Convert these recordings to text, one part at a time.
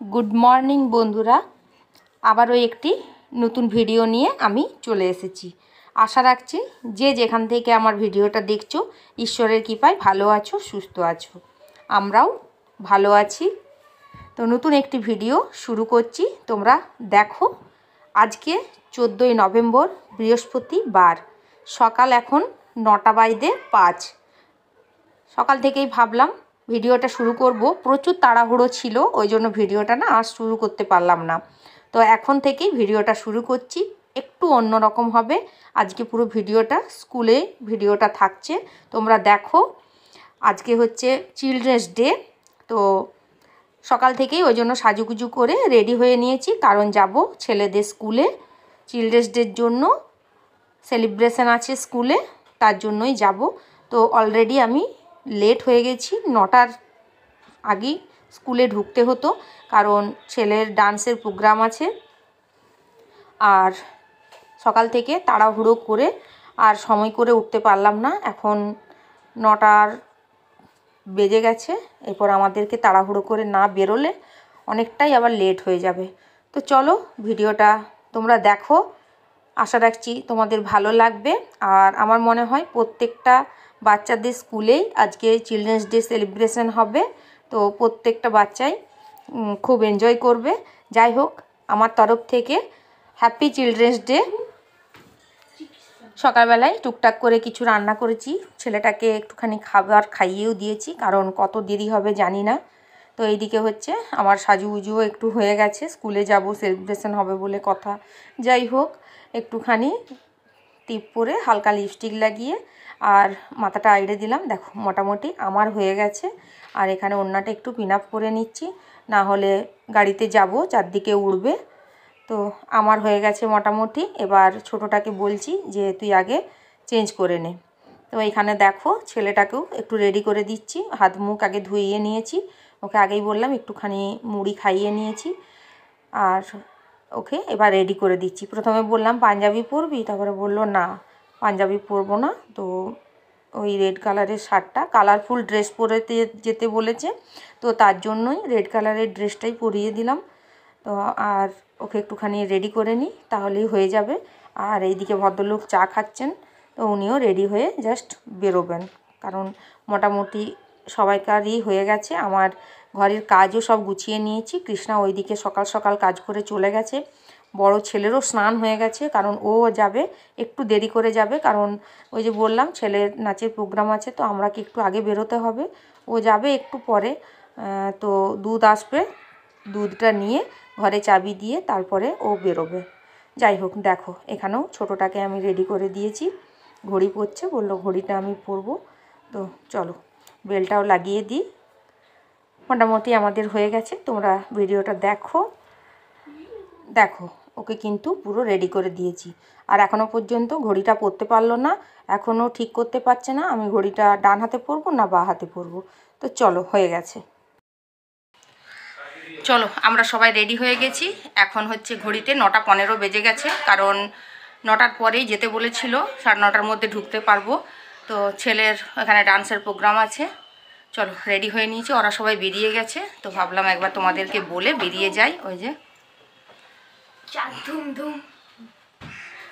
Good morning बंधुरा आबारो एकटी नतून भिडियो निये आमी चले एसेछि। आशा राखछि जे जेखान थेके आमार भिडियोटा देखछो ईश्वरेर कृपाय भालो आछो सुस्थ आछो, आमराओ भालो आछि। तो नतून एकटी भिडियो शुरू करछि, तोमरा देखो। आजके 14 नवेम्बर बृहस्पतिवार सकाल एखन 9टा बाजते 5। सकाल थेकेई भाबलाम भिडियोटा शुरू करब, प्रचुर ताड़ाहुड़ो छिलो ओइजोन्नो भिडियोटा ना आज शुरू करते पारलाम ना। तो एखन थेकेई भिडियोटा शुरू करछि, एकटू अन्यरकम हबे आजके पुरो भिडियोटा। स्कूले भिडियोटा थाकছে, তোমরা দেখো। আজকে হচ্ছে চিলড্রেন্স ডে, তো সকাল থেকেই ওই জন্য সাজুগুজু করে রেডি হয়ে নিয়েছি, কারণ যাব ছেলেদের স্কুলে। চিলড্রেন্স ডের জন্য সেলিব্রেশন আছে স্কুলে, তার জন্যই যাব। তো অলরেডি আমি লেট হয়ে গেছি, 9টার আগেই স্কুলে ঢুকতে হতো, কারণ ছেলের ডান্সের প্রোগ্রাম আছে। আর সকাল থেকে তাড়াহুড়ো করে আর সময় করে উঠতে পারলাম না। এখন 9টার বেজে গেছে, এরপর আমাদেরকে তাড়াহুড়ো করে না বেরোলে অনেকটাই আবার লেট হয়ে যাবে। তো চলো ভিডিওটা তোমরা দেখো, আশা রাখছি তোমাদের ভালো লাগবে। আর আমার মনে হয় প্রত্যেকটা বাচ্চাদের স্কুলেই আজকে চিলড্রেন্স ডে সেলিব্রেশন হবে, তো প্রত্যেকটা বাচ্চাই খুব এনজয় করবে। যাই হোক, আমার তরফ থেকে হ্যাপি চিলড্রেন্স ডে। সকালবেলায় টুকটাক করে কিছু রান্না করেছি, ছেলেটাকে একটুখানি খাবার খাইয়েও দিয়েছি, কারণ কত দেরি হবে জানি না। তো এইদিকে হচ্ছে আমার সাজুগুজুও একটু হয়ে গেছে, স্কুলে যাব সেলিব্রেশন হবে বলে কথা। যাই হোক, একটুখানি টিপ পরে হালকা লিপস্টিক লাগিয়ে আর মাথাটা আইড়ে দিলাম। দেখো মোটামুটি আমার হয়ে গেছে। আর এখানে ওড়নাটা একটু পিন আপ করে নিচ্ছি, না হলে গাড়িতে যাব চারদিকে উড়বে। তো আমার হয়ে গেছে মোটামুটি। এবার ছোটোটাকে বলছি যে তুই আগে চেঞ্জ করে নে। তো এখানে দেখো ছেলেটাকেও একটু রেডি করে দিচ্ছি, হাত মুখ আগে ধুইয়ে নিয়েছি। ওকে আগেই বললাম একটুখানি মুড়ি খাইয়ে নিয়েছি, আর ওকে এবার রেডি করে দিচ্ছি। প্রথমে বললাম পাঞ্জাবি পরবি, তারপরে বললো না পাঞ্জাবি পরবো না। তো ওই রেড কালারের শার্টটা, কালারফুল ড্রেস পরে যেতে বলেছে, তো তার জন্যই রেড কালারের ড্রেসটাই পরিয়ে দিলাম। তো আর ওকে একটুখানি রেডি করে নিই, তাহলেই হয়ে যাবে। আর এইদিকে ভদ্রলোক চা খাচ্ছেন, তো উনিও রেডি হয়ে জাস্ট বেরোবেন, কারণ মোটামুটি সবাইকারই হয়ে গেছে। আমার ঘরের কাজও সব গুছিয়ে নিয়েছি। কৃষ্ণা ওইদিকে সকাল সকাল কাজ করে চলে গেছে। বড় ছেলেরও স্নান হয়ে গেছে, কারণ ও যাবে একটু দেরি করে যাবে, কারণ ওই যে বললাম ছেলের নাচের প্রোগ্রাম আছে, তো আমরাকে একটু আগে বেরোতে হবে। ও যাবে একটু পরে। তো দুধ আসবে, দুধটা নিয়ে ঘরে চাবি দিয়ে তারপরে ও বেরোবে। যাই হোক, দেখো এখানেও ছোটোটাকে আমি রেডি করে দিয়েছি। ঘড়ি পরছে, বললো ঘড়িটা আমি পরবো। তো চলো বেলটাও লাগিয়ে দিই। মোটামুটি আমাদের হয়ে গেছে, তোমরা ভিডিওটা দেখো। দেখো ওকে কিন্তু পুরো রেডি করে দিয়েছি। আর এখনও পর্যন্ত ঘড়িটা পরতে পারলো না, এখনও ঠিক করতে পারছে না আমি ঘড়িটা ডান হাতে পরবো না বা হাতে পরবো। তো চলো হয়ে গেছে, চলো আমরা সবাই রেডি হয়ে গেছি। এখন হচ্ছে ঘড়িতে 9টা 15 বেজে গেছে, কারণ 9টার পরেই যেতে বলেছিল, 9:30টার মধ্যে ঢুকতে পারবো। তো ছেলের এখানে ডান্সের প্রোগ্রাম আছে। চলো রেডি হয়ে নিয়েছি, ওরা সবাই বেরিয়ে গেছে। তো ভাবলাম একবার তোমাদেরকে বলে বেরিয়ে যাই। ওই যে ধুম ধুম।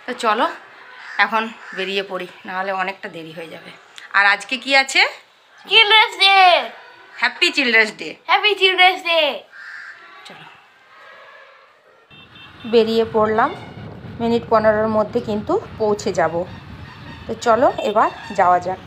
তো চলো এখন বেরিয়ে পড়ি, নাহলে অনেকটা দেরি হয়ে যাবে। আর আজকে কি আছে? Children's day. Happy children's day. Happy children's day. চলো বেরিয়ে পড়লাম, মিনিট 15-র মধ্যে কিন্তু পৌঁছে যাব। তো চলো এবার যাওয়া যাক।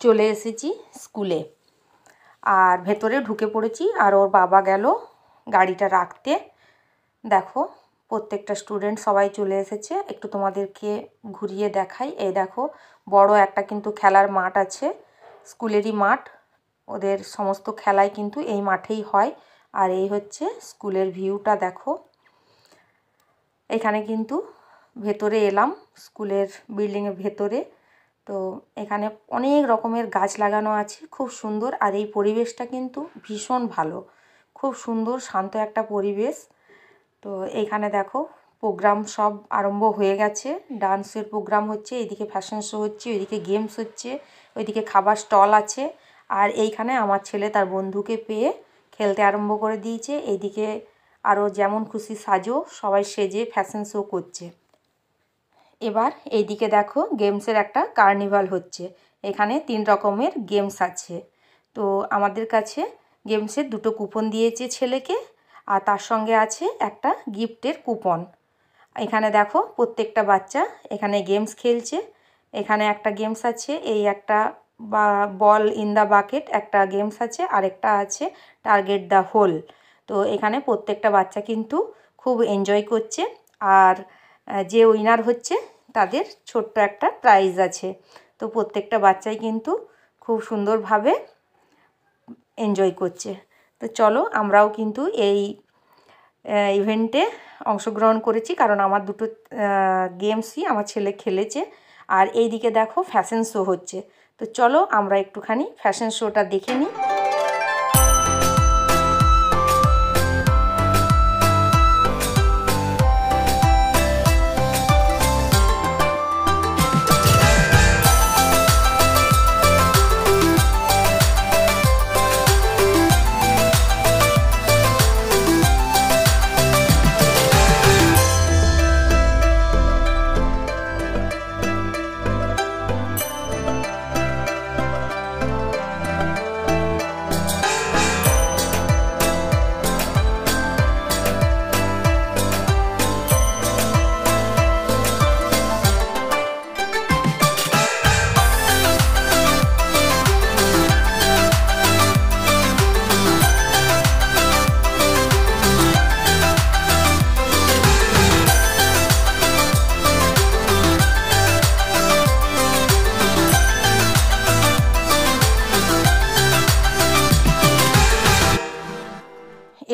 চলে এসেছি স্কুলে, আর ভেতরে ঢুকে পড়েছি। আর ওর বাবা গেল গাড়িটা রাখতে। দেখো প্রত্যেকটা স্টুডেন্ট সবাই চলে এসেছে। একটু তোমাদেরকে ঘুরিয়ে দেখাই। এই দেখো বড় একটা কিন্তু খেলার মাঠ আছে, স্কুলেরই মাঠ। ওদের সমস্ত খেলাই কিন্তু এই মাঠেই হয়। আর এই হচ্ছে স্কুলের ভিউটা দেখো। এখানে কিন্তু ভেতরে এলাম, স্কুলের বিল্ডিংয়ের ভেতরে। তো এখানে অনেক রকমের গাছ লাগানো আছে, খুব সুন্দর। আর এই পরিবেশটা কিন্তু ভীষণ ভালো, খুব সুন্দর শান্ত একটা পরিবেশ। তো এইখানে দেখো প্রোগ্রাম সব আরম্ভ হয়ে গেছে, ডান্সের প্রোগ্রাম হচ্ছে, এদিকে ফ্যাশন শো হচ্ছে, ওইদিকে গেমস হচ্ছে, ওইদিকে খাবার স্টল আছে। আর এইখানে আমার ছেলে তার বন্ধুকে পেয়ে খেলতে আরম্ভ করে দিয়েছে। এইদিকে আরও যেমন খুশি সাজো, সবাই সেজে ফ্যাশন শো করছে। এবার এইদিকে দেখো গেমসের একটা কার্নিভাল হচ্ছে। এখানে 3 রকমের গেমস আছে। তো আমাদের কাছে গেমসের 2টো কুপন দিয়েছে ছেলেকে, আর তার সঙ্গে আছে একটা গিফটের কুপন। এখানে দেখো প্রত্যেকটা বাচ্চা এখানে গেমস খেলছে। এখানে একটা গেমস আছে, এই একটা বল ইন দ্য বাকেট একটা গেমস আছে, আরেকটা আছে টার্গেট দ্য হোল। তো এখানে প্রত্যেকটা বাচ্চা কিন্তু খুব এনজয় করছে। আর যে উইনার হচ্ছে তাদের ছোট্ট একটা প্রাইজ আছে। তো প্রত্যেকটা বাচ্চাই কিন্তু খুব সুন্দরভাবে এনজয় করছে। তো চলো আমরাও কিন্তু এই ইভেন্টে অংশগ্রহণ করেছি, কারণ আমার 2টো গেমসই আমার ছেলে খেলেছে। আর এই দিকে দেখো ফ্যাশন শো হচ্ছে। তো চলো আমরা একটুখানি ফ্যাশন শোটা দেখে নিই।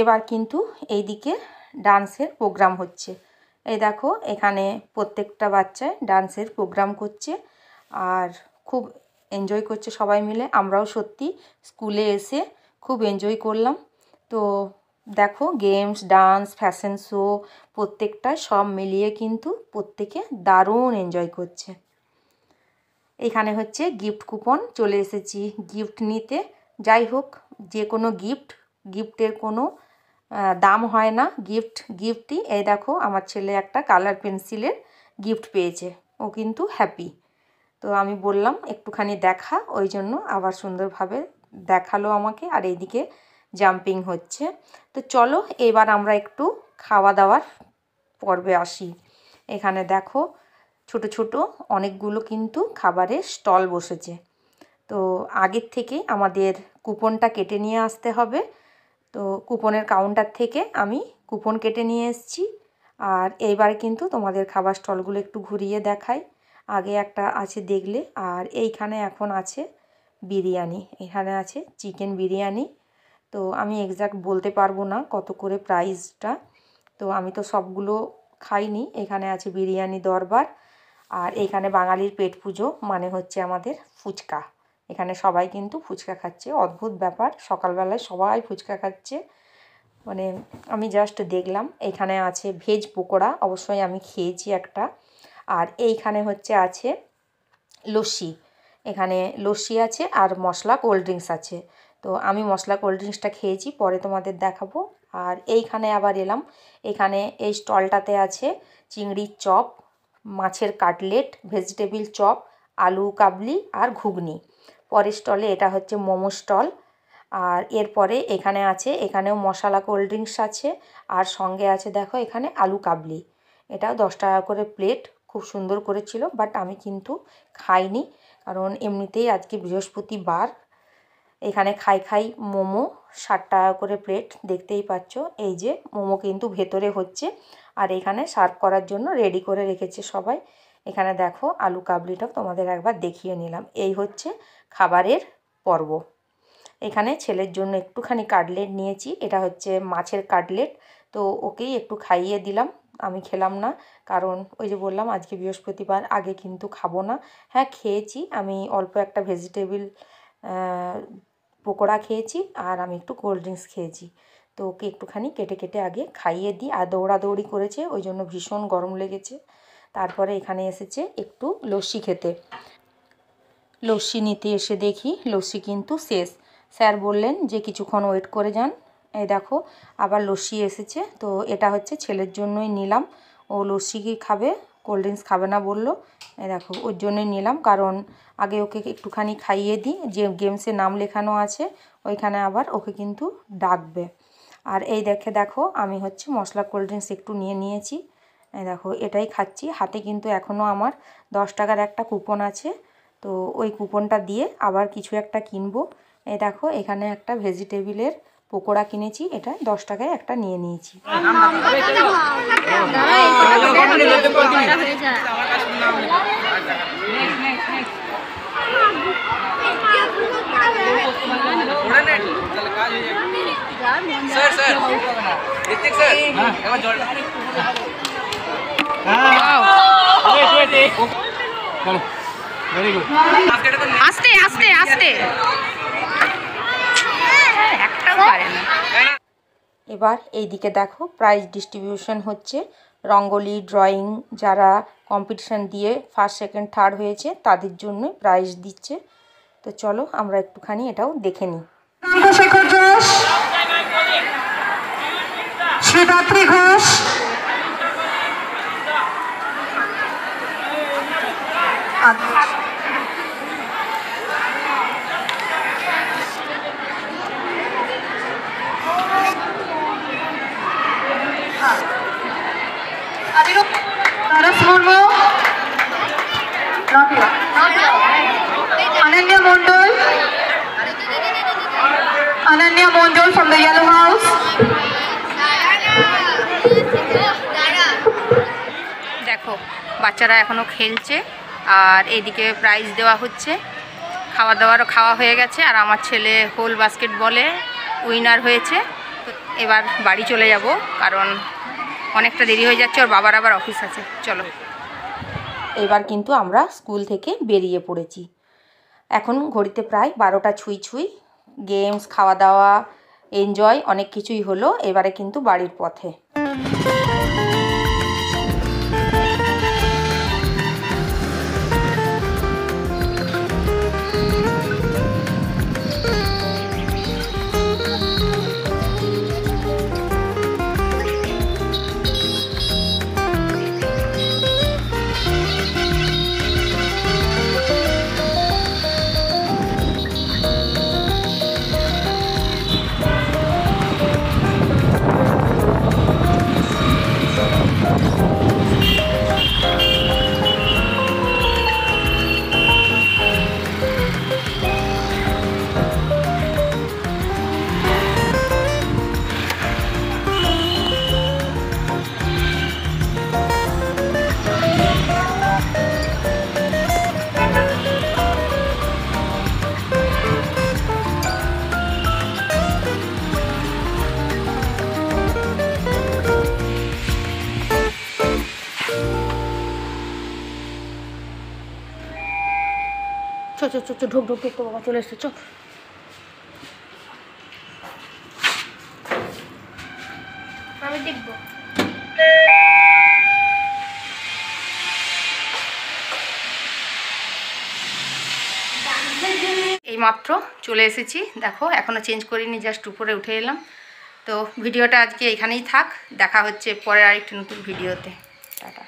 এবার কিন্তু এইদিকে ডান্সের প্রোগ্রাম হচ্ছে। এই দেখো এখানে প্রত্যেকটা বাচ্চায় ডান্সের প্রোগ্রাম করছে, আর খুব এনজয় করছে সবাই মিলে। আমরাও সত্যি স্কুলে এসে খুব এনজয় করলাম। তো দেখো গেমস, ডান্স, ফ্যাশন শো প্রত্যেকটা সব মিলিয়ে কিন্তু প্রত্যেকে দারুণ এনজয় করছে। এখানে হচ্ছে গিফট কুপন, চলে এসেছি গিফট নিতে। যাই হোক, যে কোনো গিফটের কোনো দাম হয় না, গিফটই। এই দেখো আমার ছেলে একটা কালার পেন্সিলের গিফট পেয়েছে, ও কিন্তু হ্যাপি। তো আমি বললাম একটুখানি দেখা, ওই জন্য আবার সুন্দরভাবে দেখালো আমাকে। আর এইদিকে জাম্পিং হচ্ছে। তো চলো এবার আমরা একটু খাওয়া দাওয়ার পর্বে আসি। এখানে দেখো ছোট ছোট অনেকগুলো কিন্তু খাবারের স্টল বসেছে। তো আগের থেকে আমাদের কুপনটা কেটে নিয়ে আসতে হবে। তো কুপনের কাউন্টার থেকে আমি কুপন কেটে নিয়ে এসেছি। আর এইবার কিন্তু তোমাদের খাবার স্টলগুলো একটু ঘুরিয়ে দেখাই। আগে একটা আছে দেখলে, আর এইখানে এখন আছে বিরিয়ানি, এখানে আছে চিকেন বিরিয়ানি। তো আমি এক্স্যাক্ট বলতে পারবো না কত করে প্রাইসটা, তো আমি তো সবগুলো খাইনি। এখানে আছে বিরিয়ানি দরবার। আর এখানে বাঙালির পেট পুজো মানে হচ্ছে আমাদের ফুচকা। এখানে সবাই কিন্তু ফুচকা খাচ্ছে, অদ্ভুত ব্যাপার, সকালবেলায় সবাই ফুচকা খাচ্ছে। মানে আমি জাস্ট দেখলাম। এখানে আছে ভেজ পকোড়া, অবশ্যই আমি খেয়েছি একটা। আর এইখানে হচ্ছে আছে লস্যি, এখানে লস্যি আছে আর মশলা কোল্ড ড্রিঙ্কস আছে। তো আমি মশলা কোল্ড ড্রিঙ্কসটা খেয়েছি, পরে তোমাদের দেখাবো। আর এইখানে আবার এলাম, এখানে এই স্টলটাতে আছে চিংড়ির চপ, মাছের কাটলেট, ভেজিটেবিল চপ, আলু কাবলি আর ঘুগনি। পরের স্টলে এটা হচ্ছে মোমো স্টল। আর এরপরে এখানে আছে, এখানেও মশলা কোল্ড ড্রিঙ্কস আছে, আর সঙ্গে আছে দেখো এখানে আলু কাবলি। এটা 10 টাকা করে প্লেট, খুব সুন্দর করেছিল, বাট আমি কিন্তু খাইনি, কারণ এমনিতেই আজকে বৃহস্পতিবার। এখানে খাই মোমো 60 টাকা করে প্লেট, দেখতেই পাচ্ছ। এই যে মোমো কিন্তু ভেতরে হচ্ছে, আর এখানে সার্ভ করার জন্য রেডি করে রেখেছে সবাই। এখানে দেখো আলু কাবলিটাও তোমাদের একবার দেখিয়ে নিলাম। এই হচ্ছে খাবারের পর্ব। এখানে ছেলের জন্য একটুখানি কাটলেট নিয়েছি, এটা হচ্ছে মাছের কাটলেট। তো ওকেই একটু খাইয়ে দিলাম, আমি খেলাম না, কারণ ওই যে বললাম আজকে বৃহস্পতিবার, আগে কিন্তু খাবো না। হ্যাঁ খেয়েছি আমি অল্প একটা ভেজিটেবিল পকোড়া খেয়েছি, আর আমি একটু কোল্ড ড্রিঙ্কস খেয়েছি। তো ওকে একটুখানি কেটে কেটে আগে খাইয়ে দিই, আর দৌড়াদৌড়ি করেছে ওই জন্য ভীষণ গরম লেগেছে। তারপরে এখানে এসেছে একটু লস্যি খেতে। লস্যি নিতে এসে দেখি লস্যি কিন্তু শেষ। স্যার বললেন যে কিছুক্ষণ ওয়েট করে যান। এই দেখো আবার লস্যি এসেছে, তো এটা হচ্ছে ছেলের জন্যই নিলাম। ও লস্যি কি খাবে, কোল্ড ড্রিঙ্কস খাবে না বললো। এই দেখো ওর জন্যই নিলাম, কারণ আগে ওকে একটুখানি খাইয়ে দিই, যে গেমসে নাম লেখানো আছে ওইখানে আবার ওকে কিন্তু ডাকবে। আর এই দেখো আমি হচ্ছে মশলা কোল্ড ড্রিঙ্কস একটু নিয়ে নিয়েছি। এই দেখো এটাই খাচ্ছি। হাতে কিন্তু এখনও আমার 10 টাকার একটা কুপন আছে, তো ওই কুপনটা দিয়ে আবার কিছু একটা কিনবো। এই দেখো এখানে একটা ভেজিটেবিলের পকোড়া কিনেছি, এটা 10 টাকায় একটা নিয়ে নিয়েছি। আস্তে আস্তে আস্তে, একটাও পারে না। এবার এইদিকে দেখো প্রাইজ ডিস্ট্রিবিউশন হচ্ছে। রঙ্গোলি ড্রয়িং যারা কম্পিটিশান দিয়ে ফার্স্ট সেকেন্ড থার্ড হয়েছে তাদের জন্য প্রাইজ দিচ্ছে। তো চলো আমরা একটুখানি এটাও দেখে নিই। Shekhar Ghosh, শ্রীদাত্রী Ghosh, Taras Murmu, Ananya Mondol from the Yellow House. দেখো বাচ্চারা এখনো খেলছে, আর এইদিকে প্রাইজ দেওয়া হচ্ছে। খাওয়া দাওয়ারও খাওয়া হয়ে গেছে, আর আমার ছেলে হোল বাস্কেটবলে উইনার হয়েছে। তো এবার বাড়ি চলে যাব, কারণ অনেকটা দেরি হয়ে যাচ্ছে, ওর বাবার আবার অফিস আছে। চলো এবার কিন্তু আমরা স্কুল থেকে বেরিয়ে পড়েছি। এখন ঘড়িতে প্রায় 12টা ছুঁই। গেমস, খাওয়া দাওয়া, এনজয় অনেক কিছুই হলো। এবারে কিন্তু বাড়ির পথে। ঢোক তো বাবা চলে এসছে। আমি দেখবো। এইমাত্র চলে এসেছি, দেখো এখনও চেঞ্জ করিনি, জাস্ট উপরে উঠে এলাম। তো ভিডিওটা আজকে এখানেই থাক, দেখা হচ্ছে পরে আরেকটি নতুন ভিডিওতে। টাটা।